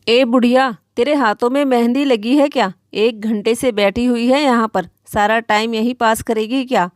ए बुढ़िया, तेरे हाथों में मेहंदी लगी है क्या? 1 घंटे से बैठी हुई है यहाँ पर। सारा टाइम यही पास करेगी क्या?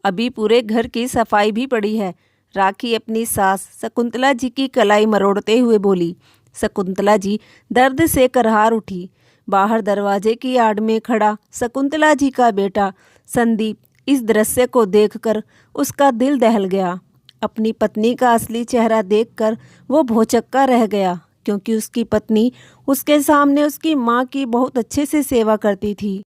अभी पूरे घर की सफाई भी पड़ी है। राखी अपनी सास शकुंतला जी की कलाई मरोड़ते हुए बोली। शकुंतला जी दर्द से करहार उठी। बाहर दरवाजे की आड़ में खड़ा शकुंतला जी का बेटा संदीप इस दृश्य को देखकर उसका दिल दहल गया। अपनी पत्नी का असली चेहरा देखकर वो भौचक्का रह गया, क्योंकि उसकी पत्नी उसके सामने उसकी माँ की बहुत अच्छे से सेवा करती थी,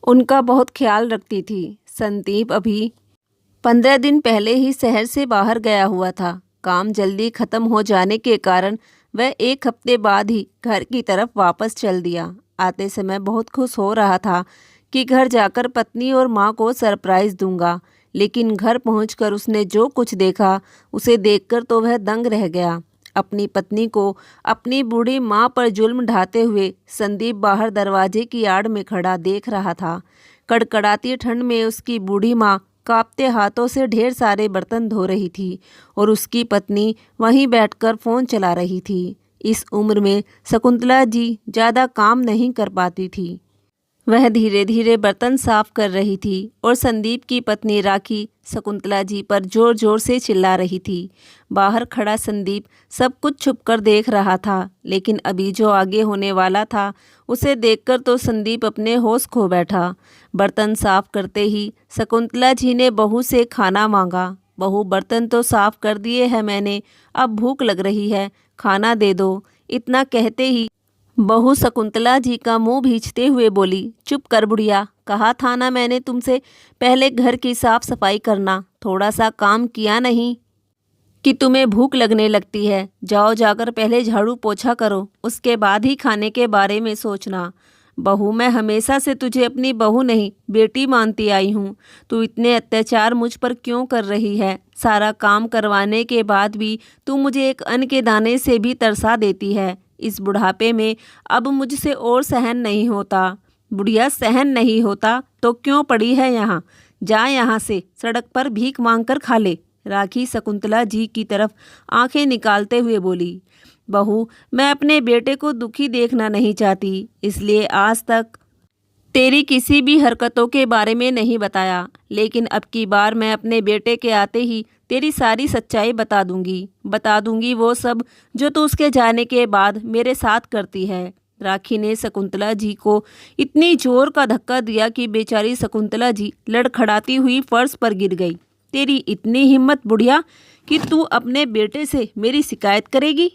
उनका बहुत ख्याल रखती थी। संदीप अभी 15 दिन पहले ही शहर से बाहर गया हुआ था। काम जल्दी खत्म हो जाने के कारण वह 1 हफ्ते बाद ही घर की तरफ वापस चल दिया। आते समय बहुत खुश हो रहा था कि घर जाकर पत्नी और माँ को सरप्राइज दूंगा, लेकिन घर पहुंचकर उसने जो कुछ देखा उसे देखकर तो वह दंग रह गया। अपनी पत्नी को अपनी बूढ़ी माँ पर जुल्म ढाते हुए संदीप बाहर दरवाजे की आड़ में खड़ा देख रहा था। कड़कड़ाती ठंड में उसकी बूढ़ी माँ कांपते हाथों से ढेर सारे बर्तन धो रही थी और उसकी पत्नी वहीं बैठकर फ़ोन चला रही थी। इस उम्र में शकुंतला जी ज़्यादा काम नहीं कर पाती थी। वह धीरे धीरे बर्तन साफ कर रही थी और संदीप की पत्नी राखी शकुंतला जी पर जोर जोर से चिल्ला रही थी। बाहर खड़ा संदीप सब कुछ छुपकर देख रहा था, लेकिन अभी जो आगे होने वाला था उसे देखकर तो संदीप अपने होश खो बैठा। बर्तन साफ करते ही शकुंतला जी ने बहू से खाना मांगा। बहू, बर्तन तो साफ कर दिए हैं मैंने, अब भूख लग रही है, खाना दे दो। इतना कहते ही बहू शकुंतला जी का मुंह भींचते हुए बोली, चुप कर बुढ़िया, कहा था ना मैंने तुमसे पहले घर की साफ सफाई करना। थोड़ा सा काम किया नहीं कि तुम्हें भूख लगने लगती है। जाओ, जाकर पहले झाड़ू पोछा करो, उसके बाद ही खाने के बारे में सोचना। बहू, मैं हमेशा से तुझे अपनी बहू नहीं बेटी मानती आई हूँ। तू इतने अत्याचार मुझ पर क्यों कर रही है? सारा काम करवाने के बाद भी तू मुझे एक अन्न के दाने से भी तरसा देती है। इस बुढ़ापे में अब मुझसे और सहन नहीं होता। बुढ़िया, सहन नहीं होता तो क्यों पड़ी है यहाँ? जा यहाँ से, सड़क पर भीख मांगकर खा ले। राखी शकुंतला जी की तरफ आंखें निकालते हुए बोली। बहू, मैं अपने बेटे को दुखी देखना नहीं चाहती, इसलिए आज तक तेरी किसी भी हरकतों के बारे में नहीं बताया, लेकिन अब की बार मैं अपने बेटे के आते ही तेरी सारी सच्चाई बता दूंगी वो सब जो तू उसके जाने के बाद मेरे साथ करती है। राखी ने शकुंतला जी को इतनी जोर का धक्का दिया कि बेचारी शकुंतला जी लड़खड़ाती हुई फर्श पर गिर गई। तेरी इतनी हिम्मत बुढ़िया कि तू अपने बेटे से मेरी शिकायत करेगी?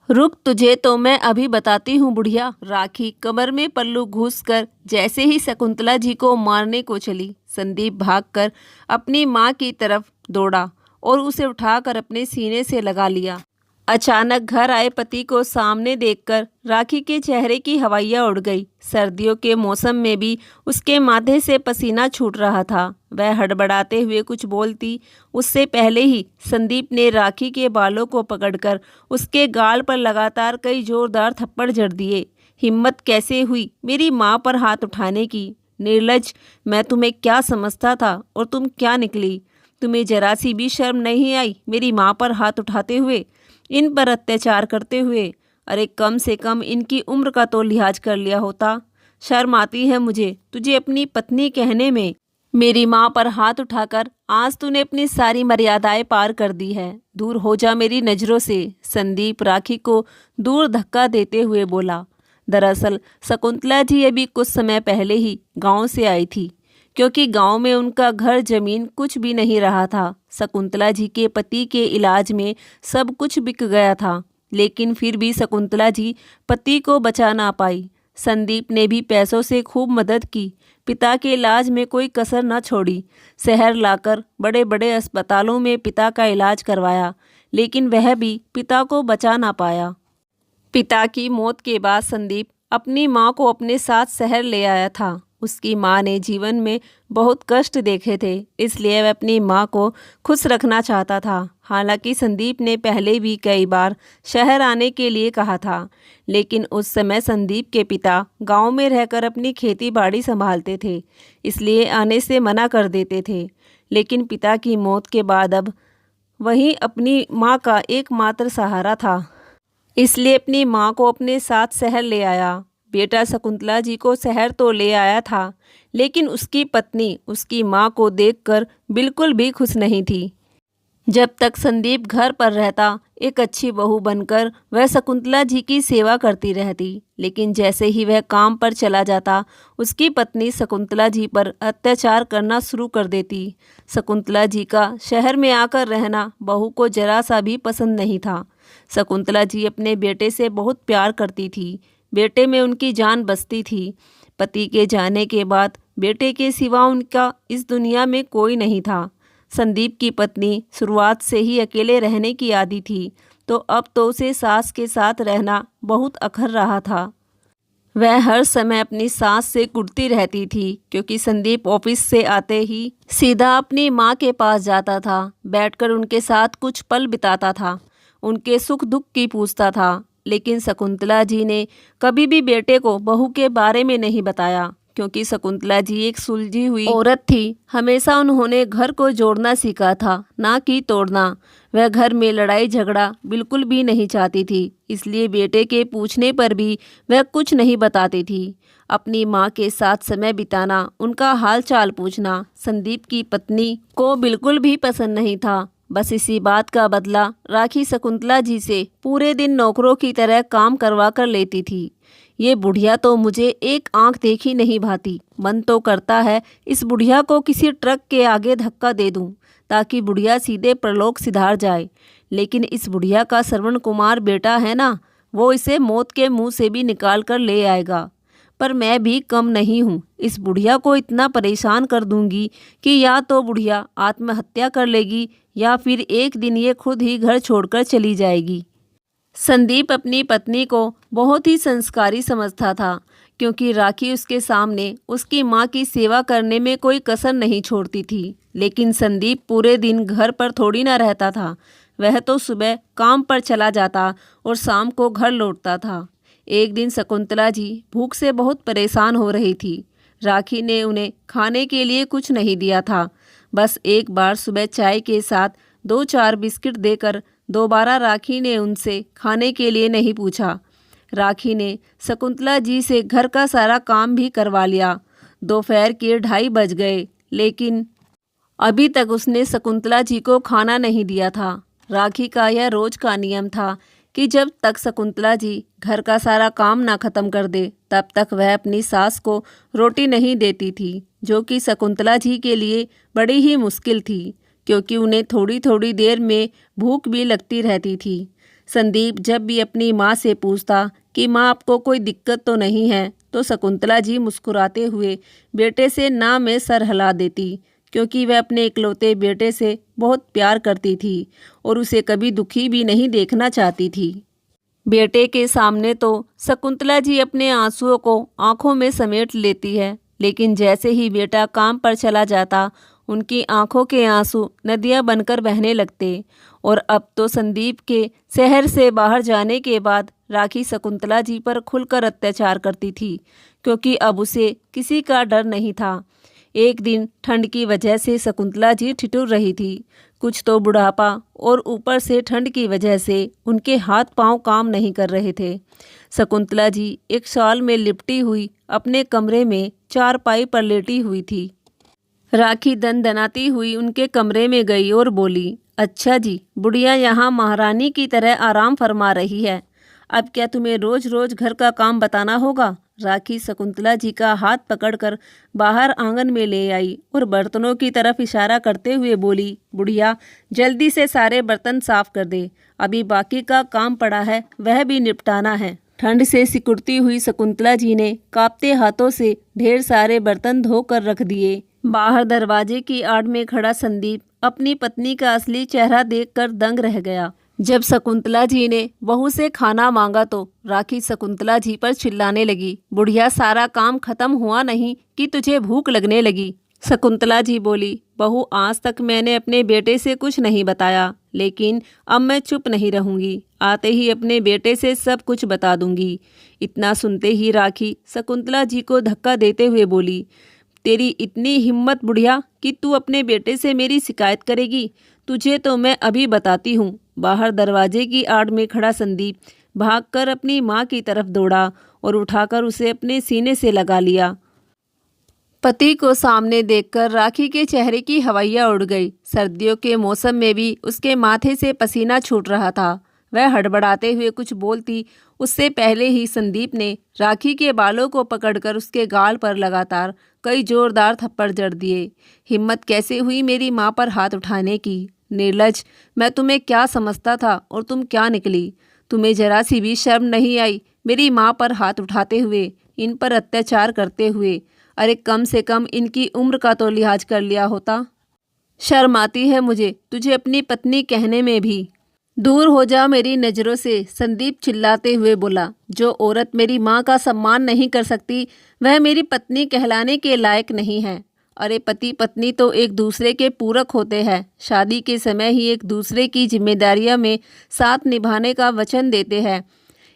रुक, तुझे तो मैं अभी बताती हूँ बुढ़िया। राखी कमर में पल्लू घुसकर जैसे ही शकुंतला जी को मारने को चली, संदीप भागकर अपनी माँ की तरफ दौड़ा और उसे उठाकर अपने सीने से लगा लिया। अचानक घर आए पति को सामने देखकर राखी के चेहरे की हवाइयाँ उड़ गई। सर्दियों के मौसम में भी उसके माथे से पसीना छूट रहा था। वह हड़बड़ाते हुए कुछ बोलती उससे पहले ही संदीप ने राखी के बालों को पकड़कर उसके गाल पर लगातार कई जोरदार थप्पड़ जड़ दिए। हिम्मत कैसे हुई मेरी माँ पर हाथ उठाने की? निर्लज्ज, मैं तुम्हें क्या समझता था और तुम क्या निकली? तुम्हें जरा सी भी शर्म नहीं आई मेरी माँ पर हाथ उठाते हुए, इन पर अत्याचार करते हुए? अरे कम से कम इनकी उम्र का तो लिहाज कर लिया होता। शर्म आती है मुझे तुझे अपनी पत्नी कहने में। मेरी माँ पर हाथ उठाकर आज तूने अपनी सारी मर्यादाएं पार कर दी है। दूर हो जा मेरी नज़रों से। संदीप राखी को दूर धक्का देते हुए बोला। दरअसल शकुंतला जी अभी कुछ समय पहले ही गांव से आई थी, क्योंकि गांव में उनका घर जमीन कुछ भी नहीं रहा था। शकुंतला जी के पति के इलाज में सब कुछ बिक गया था, लेकिन फिर भी शकुंतला जी पति को बचा ना पाई। संदीप ने भी पैसों से खूब मदद की, पिता के इलाज में कोई कसर न छोड़ी। शहर लाकर बड़े बड़े अस्पतालों में पिता का इलाज करवाया, लेकिन वह भी पिता को बचा ना पाया। पिता की मौत के बाद संदीप अपनी माँ को अपने साथ शहर ले आया था। उसकी माँ ने जीवन में बहुत कष्ट देखे थे, इसलिए वह अपनी माँ को खुश रखना चाहता था। हालांकि संदीप ने पहले भी कई बार शहर आने के लिए कहा था, लेकिन उस समय संदीप के पिता गांव में रहकर अपनी खेती बाड़ी संभालते थे, इसलिए आने से मना कर देते थे। लेकिन पिता की मौत के बाद अब वही अपनी माँ का एकमात्र सहारा था। इसलिए अपनी माँ को अपने साथ शहर ले आया। बेटा शकुंतला जी को शहर तो ले आया था, लेकिन उसकी पत्नी उसकी माँ को देखकर बिल्कुल भी खुश नहीं थी। जब तक संदीप घर पर रहता, एक अच्छी बहू बनकर वह शकुंतला जी की सेवा करती रहती, लेकिन जैसे ही वह काम पर चला जाता, उसकी पत्नी शकुंतला जी पर अत्याचार करना शुरू कर देती। शकुंतला जी का शहर में आकर रहना बहू को जरा सा भी पसंद नहीं था। शकुंतला जी अपने बेटे से बहुत प्यार करती थी, बेटे में उनकी जान बसती थी। पति के जाने के बाद बेटे के सिवा उनका इस दुनिया में कोई नहीं था। संदीप की पत्नी शुरुआत से ही अकेले रहने की आदी थी, तो अब तो उसे सास के साथ रहना बहुत अखर रहा था। वह हर समय अपनी सास से कुटती रहती थी, क्योंकि संदीप ऑफिस से आते ही सीधा अपनी माँ के पास जाता था, बैठकर उनके साथ कुछ पल बिताता था, उनके सुख दुख की पूछता था। लेकिन शकुंतला जी ने कभी भी बेटे को बहू के बारे में नहीं बताया, क्योंकि शकुंतला जी एक सुलझी हुई औरत थी। हमेशा उन्होंने घर को जोड़ना सीखा था, ना कि तोड़ना। वह घर में लड़ाई झगड़ा बिल्कुल भी नहीं चाहती थी, इसलिए बेटे के पूछने पर भी वह कुछ नहीं बताती थी। अपनी माँ के साथ समय बिताना, उनका हाल चाल पूछना संदीप की पत्नी को बिल्कुल भी पसंद नहीं था। बस इसी बात का बदला राखी शकुंतला जी से पूरे दिन नौकरों की तरह काम करवा कर लेती थी। ये बुढ़िया तो मुझे एक आंख देखी नहीं भाती। मन तो करता है इस बुढ़िया को किसी ट्रक के आगे धक्का दे दूं, ताकि बुढ़िया सीधे परलोक सिधार जाए। लेकिन इस बुढ़िया का श्रवण कुमार बेटा है ना, वो इसे मौत के मुंह से भी निकाल कर ले आएगा। पर मैं भी कम नहीं हूँ, इस बुढ़िया को इतना परेशान कर दूंगी कि या तो बुढ़िया आत्महत्या कर लेगी, या फिर एक दिन ये खुद ही घर छोड़कर चली जाएगी। संदीप अपनी पत्नी को बहुत ही संस्कारी समझता था, क्योंकि राखी उसके सामने उसकी माँ की सेवा करने में कोई कसर नहीं छोड़ती थी। लेकिन संदीप पूरे दिन घर पर थोड़ी ना रहता था, वह तो सुबह काम पर चला जाता और शाम को घर लौटता था। एक दिन शकुंतला जी भूख से बहुत परेशान हो रही थी। राखी ने उन्हें खाने के लिए कुछ नहीं दिया था, बस एक बार सुबह चाय के साथ 2-4 बिस्किट देकर दोबारा राखी ने उनसे खाने के लिए नहीं पूछा। राखी ने शकुंतला जी से घर का सारा काम भी करवा लिया। दोपहर के 2:30 बज गए, लेकिन अभी तक उसने शकुंतला जी को खाना नहीं दिया था। राखी का यह रोज का नियम था कि जब तक शकुंतला जी घर का सारा काम ना खत्म कर दे, तब तक वह अपनी सास को रोटी नहीं देती थी, जो कि शकुंतला जी के लिए बड़ी ही मुश्किल थी, क्योंकि उन्हें थोड़ी थोड़ी देर में भूख भी लगती रहती थी। संदीप जब भी अपनी माँ से पूछता कि माँ आपको कोई दिक्कत तो नहीं है, तो शकुंतला जी मुस्कुराते हुए बेटे से ना में सर हिला देती, क्योंकि वह अपने इकलौते बेटे से बहुत प्यार करती थी और उसे कभी दुखी भी नहीं देखना चाहती थी। बेटे के सामने तो शकुंतला जी अपने आंसुओं को आंखों में समेट लेती है, लेकिन जैसे ही बेटा काम पर चला जाता, उनकी आंखों के आंसू नदियां बनकर बहने लगते। और अब तो संदीप के शहर से बाहर जाने के बाद राखी शकुंतला जी पर खुलकर अत्याचार करती थी, क्योंकि अब उसे किसी का डर नहीं था। एक दिन ठंड की वजह से शकुंतला जी ठिठुर रही थी। कुछ तो बुढ़ापा और ऊपर से ठंड की वजह से उनके हाथ पांव काम नहीं कर रहे थे। शकुंतला जी एक शॉल में लिपटी हुई अपने कमरे में चारपाई पर लेटी हुई थी। राखी दनदनाती हुई उनके कमरे में गई और बोली, अच्छा जी, बुढ़िया यहाँ महारानी की तरह आराम फरमा रही है। अब क्या तुम्हें रोज रोज घर का काम बताना होगा? राखी शकुंतला जी का हाथ पकड़कर बाहर आंगन में ले आई और बर्तनों की तरफ इशारा करते हुए बोली, बुढ़िया जल्दी से सारे बर्तन साफ कर दे, अभी बाकी का काम पड़ा है, वह भी निपटाना है। ठंड से सिकुड़ती हुई शकुंतला जी ने कांपते हाथों से ढेर सारे बर्तन धोकर रख दिए। बाहर दरवाजे की आड़ में खड़ा संदीप अपनी पत्नी का असली चेहरा देखकर दंग रह गया। जब शकुंतला जी ने बहू से खाना मांगा तो राखी शकुंतला जी पर चिल्लाने लगी, बुढ़िया सारा काम खत्म हुआ नहीं कि तुझे भूख लगने लगी। शकुंतला जी बोली, बहू आज तक मैंने अपने बेटे से कुछ नहीं बताया, लेकिन अब मैं चुप नहीं रहूंगी, आते ही अपने बेटे से सब कुछ बता दूंगी। इतना सुनते ही राखी शकुंतला जी को धक्का देते हुए बोली, तेरी इतनी हिम्मत बुढ़िया कि तू अपने बेटे से मेरी शिकायत करेगी? तुझे तो मैं अभी बताती हूँ। बाहर दरवाजे की आड़ में खड़ा संदीप भागकर अपनी माँ की तरफ दौड़ा और उठाकर उसे अपने सीने से लगा लिया। पति को सामने देखकर राखी के चेहरे की हवाइयाँ उड़ गई। सर्दियों के मौसम में भी उसके माथे से पसीना छूट रहा था। वह हड़बड़ाते हुए कुछ बोलती उससे पहले ही संदीप ने राखी के बालों को पकड़कर उसके गाल पर लगातार कई जोरदार थप्पड़ जड़ दिए। हिम्मत कैसे हुई मेरी माँ पर हाथ उठाने की? निर्लज, मैं तुम्हें क्या समझता था और तुम क्या निकली? तुम्हें जरा सी भी शर्म नहीं आई मेरी माँ पर हाथ उठाते हुए, इन पर अत्याचार करते हुए? अरे कम से कम इनकी उम्र का तो लिहाज कर लिया होता। शर्म आती है मुझे तुझे अपनी पत्नी कहने में भी। दूर हो जा मेरी नज़रों से, संदीप चिल्लाते हुए बोला। जो औरत मेरी माँ का सम्मान नहीं कर सकती वह मेरी पत्नी कहलाने के लायक नहीं है। अरे पति पत्नी तो एक दूसरे के पूरक होते हैं। शादी के समय ही एक दूसरे की जिम्मेदारियां में साथ निभाने का वचन देते हैं,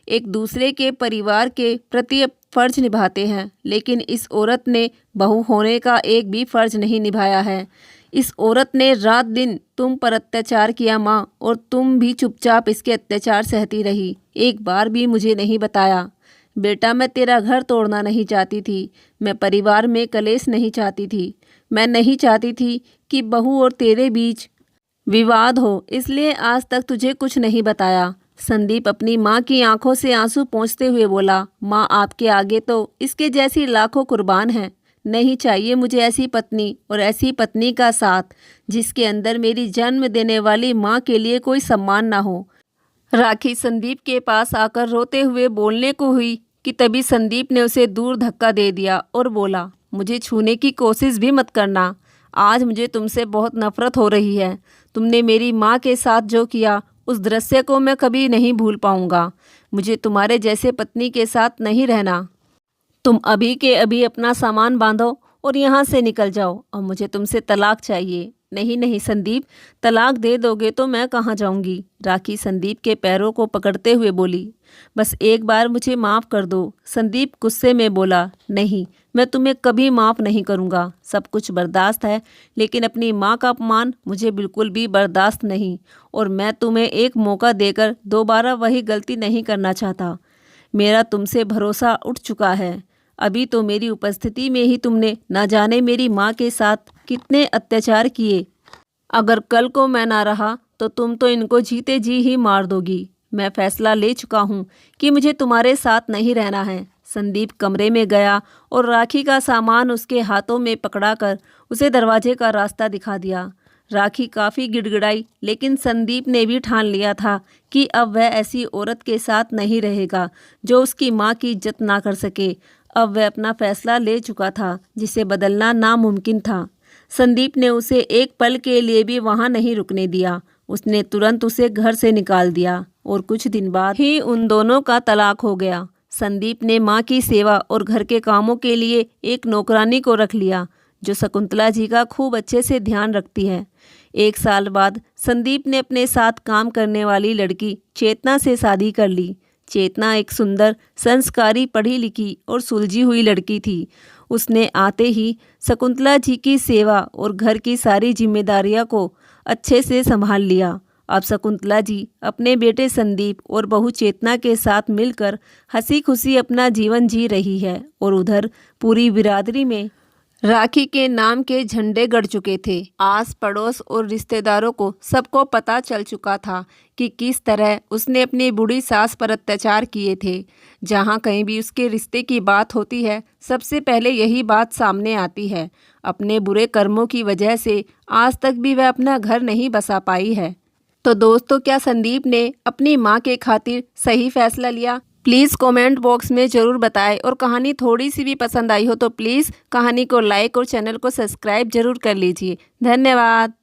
एक दूसरे के परिवार के प्रति फर्ज निभाते हैं। लेकिन इस औरत ने बहू होने का एक भी फर्ज नहीं निभाया है। इस औरत ने रात दिन तुम पर अत्याचार किया माँ, और तुम भी चुपचाप इसके अत्याचार सहती रही। एक बार भी मुझे नहीं बताया। बेटा मैं तेरा घर तोड़ना नहीं चाहती थी, मैं परिवार में कलेश नहीं चाहती थी, मैं नहीं चाहती थी कि बहू और तेरे बीच विवाद हो, इसलिए आज तक तुझे कुछ नहीं बताया। संदीप अपनी माँ की आंखों से आंसू पोंछते हुए बोला। माँ आपके आगे तो इसके जैसी लाखों कुर्बान हैं। नहीं चाहिए मुझे ऐसी पत्नी, और ऐसी पत्नी का साथ जिसके अंदर मेरी जन्म देने वाली माँ के लिए कोई सम्मान ना हो। राखी संदीप के पास आकर रोते हुए बोलने को हुई कि तभी संदीप ने उसे दूर धक्का दे दिया और बोला, मुझे छूने की कोशिश भी मत करना। आज मुझे तुमसे बहुत नफरत हो रही है। तुमने मेरी माँ के साथ जो किया उस दृश्य को मैं कभी नहीं भूल पाऊंगा। मुझे तुम्हारे जैसे पत्नी के साथ नहीं रहना। तुम अभी के अभी अपना सामान बांधो और यहाँ से निकल जाओ, और मुझे तुमसे तलाक चाहिए। नहीं नहीं संदीप, तलाक दे दोगे तो मैं कहाँ जाऊँगी? राखी संदीप के पैरों को पकड़ते हुए बोली। बस एक बार मुझे माफ़ कर दो। संदीप गुस्से में बोला। नहीं, मैं तुम्हें कभी माफ़ नहीं करूँगा। सब कुछ बर्दाश्त है, लेकिन अपनी माँ का अपमान मुझे बिल्कुल भी बर्दाश्त नहीं, और मैं तुम्हें एक मौका देकर दोबारा वही गलती नहीं करना चाहता। मेरा तुमसे भरोसा उठ चुका है। अभी तो मेरी उपस्थिति में ही तुमने न जाने मेरी माँ के साथ कितने अत्याचार किए। अगर कल को मैं ना रहा तो तुम तो इनको जीते जी ही मार दोगी। मैं फैसला ले चुका हूँ कि मुझे तुम्हारे साथ नहीं रहना है। संदीप कमरे में गया और राखी का सामान उसके हाथों में पकड़ाकर उसे दरवाजे का रास्ता दिखा दिया। राखी काफ़ी गिड़गिड़ाई, लेकिन संदीप ने भी ठान लिया था कि अब वह ऐसी औरत के साथ नहीं रहेगा जो उसकी माँ की इज्जत ना कर सके। अब वह अपना फैसला ले चुका था, जिसे बदलना नामुमकिन था। संदीप ने उसे एक पल के लिए भी वहां नहीं रुकने दिया। उसने तुरंत उसे घर से निकाल दिया और कुछ दिन बाद ही उन दोनों का तलाक हो गया। संदीप ने माँ की सेवा और घर के कामों के लिए एक नौकरानी को रख लिया, जो शकुंतला जी का खूब अच्छे से ध्यान रखती है। 1 साल बाद संदीप ने अपने साथ काम करने वाली लड़की चेतना से शादी कर ली। चेतना एक सुंदर, संस्कारी, पढ़ी लिखी और सुलझी हुई लड़की थी। उसने आते ही शकुंतला जी की सेवा और घर की सारी जिम्मेदारियां को अच्छे से संभाल लिया। अब शकुंतला जी अपने बेटे संदीप और बहू चेतना के साथ मिलकर हंसी खुशी अपना जीवन जी रही है, और उधर पूरी बिरादरी में राखी के नाम के झंडे गड़ चुके थे। आस पड़ोस और रिश्तेदारों को सबको पता चल चुका था कि किस तरह उसने अपनी बूढ़ी सास पर अत्याचार किए थे। जहाँ कहीं भी उसके रिश्ते की बात होती है, सबसे पहले यही बात सामने आती है। अपने बुरे कर्मों की वजह से आज तक भी वह अपना घर नहीं बसा पाई है। तो दोस्तों, क्या संदीप ने अपनी माँ के खातिर सही फैसला लिया? प्लीज़ कमेंट बॉक्स में ज़रूर बताएं, और कहानी थोड़ी सी भी पसंद आई हो तो प्लीज़ कहानी को लाइक और चैनल को सब्सक्राइब ज़रूर कर लीजिए। धन्यवाद।